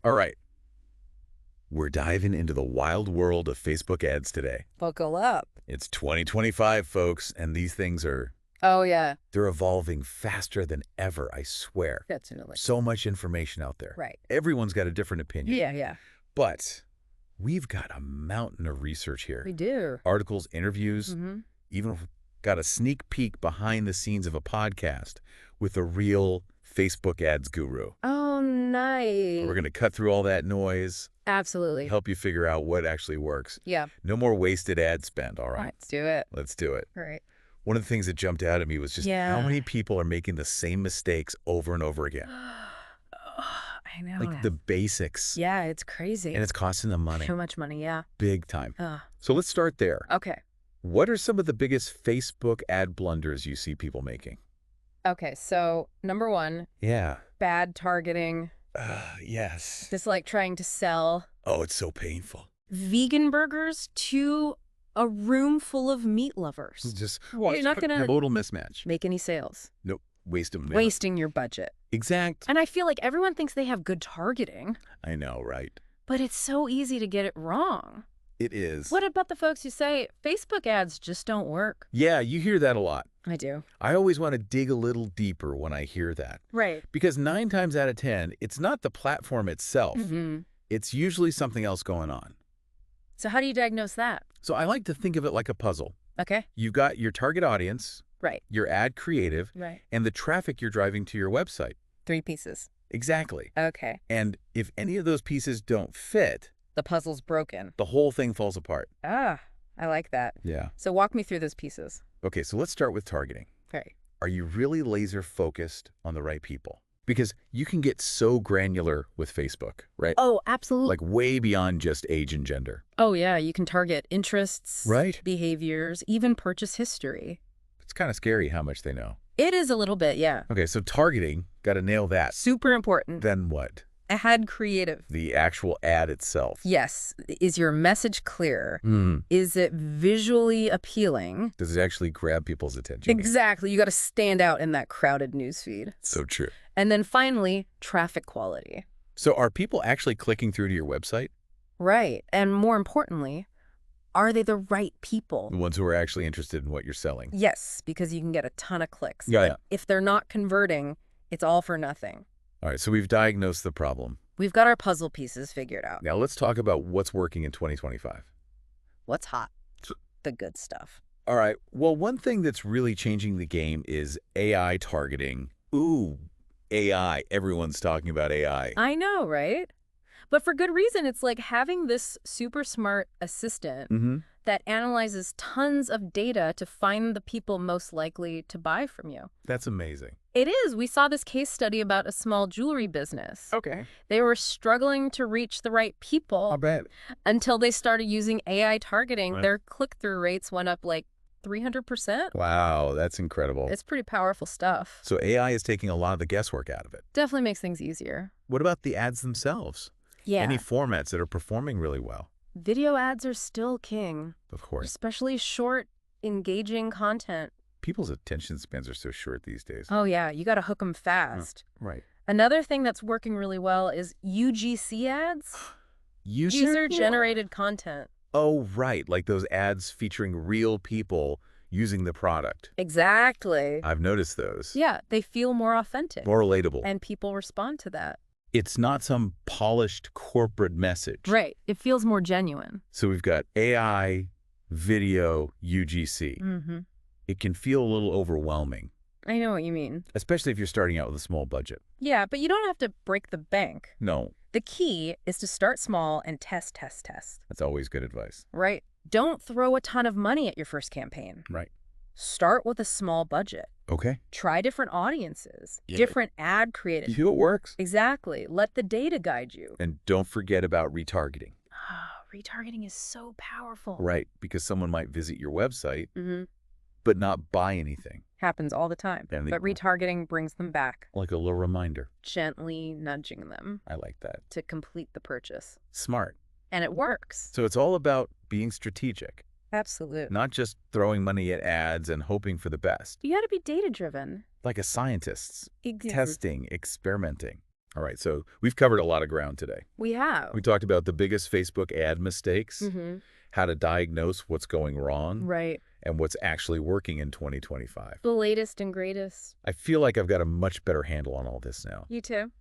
All right, we're diving into the wild world of Facebook ads today. Buckle up. It's 2025, folks, and these things Oh, yeah. they're evolving faster than ever, I swear. Definitely. So much information out there. Right. Everyone's got a different opinion. Yeah. But we've got a mountain of research here. We do. Articles, interviews, Mm-hmm. even got a sneak peek behind the scenes of a podcast with a real Facebook ads guru. Oh, nice. We're going to cut through all that noise, Absolutely. help you figure out what actually works. Yeah. No more wasted ad spend, all right? Let's do it. Let's do it. Right. One of the things that jumped out at me was just Yeah. how many people are making the same mistakes over and over again. I know. Like the basics. Yeah, it's crazy. And it's costing them money. Too much money, yeah. Big time. So let's start there. Okay. What are some of the biggest Facebook ad blunders you see people making? Okay, so number one, Yeah. bad targeting. Yes. Just like trying to sell Oh, it's so painful. vegan burgers to a room full of meat lovers. Just You're not gonna total mismatch. make any sales. Nope. Waste of minute. Wasting your budget. Exact. And I feel like everyone thinks they have good targeting, I know, right? but it's so easy to get it wrong. It is. What about the folks who say Facebook ads just don't work? Yeah, you hear that a lot. I do. I always want to dig a little deeper when I hear that. Right. Because 9 times out of 10, it's not the platform itself. Mm-hmm. It's usually something else going on. So how do you diagnose that? So I like to think of it like a puzzle. Okay. You've got your target audience, Right. your ad creative, Right. and the traffic you're driving to your website. 3 pieces. Exactly. Okay. And if any of those pieces don't fit, The puzzle's broken. the whole thing falls apart. Ah, I like that. Yeah. So walk me through those pieces. Okay, so let's start with targeting. Okay. Are you really laser focused on the right people? Because you can get so granular with Facebook, right? Oh, absolutely. Like way beyond just age and gender. Oh, yeah. You can target interests, Right. behaviors, even purchase history. It's kind of scary how much they know. It is a little bit, yeah. Okay, so targeting, got to nail that. Super important. Then what? Ad creative. The actual ad itself. Yes. Is your message clear? Mm. Is it visually appealing? Does it actually grab people's attention? Exactly. You got to stand out in that crowded newsfeed. So true. And then finally, traffic quality. So are people actually clicking through to your website? Right. And more importantly, are they the right people? The ones who are actually interested in what you're selling? Yes, because you can get a ton of clicks. Yeah, But yeah. if they're not converting, it's all for nothing. All right, so we've diagnosed the problem. We've got our puzzle pieces figured out. Now let's talk about what's working in 2025. What's hot? So- The good stuff. All right, well, one thing that's really changing the game is AI targeting. Ooh, AI. Everyone's talking about AI. I know, right? But for good reason. It's like having this super smart assistant Mm-hmm. that analyzes tons of data to find the people most likely to buy from you. That's amazing. It is. We saw this case study about a small jewelry business. Okay. They were struggling to reach the right people bet. until they started using AI targeting. Right. Their click-through rates went up like 300%. Wow, that's incredible. It's pretty powerful stuff. So AI is taking a lot of the guesswork out of it. Definitely makes things easier. What about the ads themselves? Yeah. Any formats that are performing really well? Video ads are still king, Of course. especially short, engaging content. People's attention spans are so short these days. Oh, yeah. You got to hook them fast. Right. Another thing that's working really well is UGC ads. User-generated content. Oh, right. Like those ads featuring real people using the product. Exactly. I've noticed those. Yeah, they feel more authentic. More relatable. And people respond to that. It's not some polished corporate message. Right. It feels more genuine. So we've got AI, video, UGC. Mm-hmm. It can feel a little overwhelming, I know what you mean. especially if you're starting out with a small budget. Yeah, but you don't have to break the bank. No, The key is to start small and test. that's always good advice. Right? Don't throw a ton of money at your first campaign. Right. Start with a small budget. Okay. Try different audiences, Yeah. different ad creatives. See what works. Exactly. Let the data guide you. And don't forget about retargeting. Retargeting is so powerful. Right, because someone might visit your website Mm-hmm. but not buy anything. Happens all the time. And But retargeting brings them back, Like a little reminder. gently nudging them I like that. to complete the purchase. Smart. And it works. So it's all about being strategic, Absolutely. not just throwing money at ads and hoping for the best. You got to be data-driven. Like a scientist, testing, experimenting. All right, so we've covered a lot of ground today. We have. We talked about the biggest Facebook ad mistakes, Mm-hmm. how to diagnose what's going wrong, Right. and what's actually working in 2025. The latest and greatest. I feel like I've got a much better handle on all this now. You too.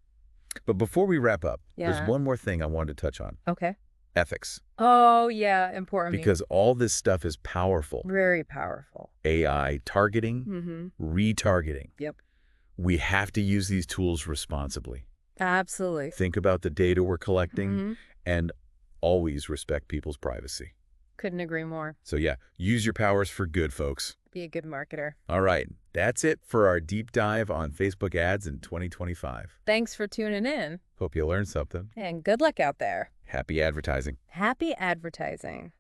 But before we wrap up, Yeah. there's one more thing I wanted to touch on. Okay. Ethics. Oh, yeah. Important. Because all this stuff is powerful. Very powerful. AI targeting, Mm-hmm. retargeting. Yep. We have to use these tools responsibly. Absolutely. Think about the data we're collecting Mm-hmm. and always respect people's privacy. Couldn't agree more. So yeah, use your powers for good, folks. Be a good marketer. All right, that's it for our deep dive on Facebook ads in 2025. Thanks for tuning in. Hope you learned something. And good luck out there. Happy advertising. Happy advertising.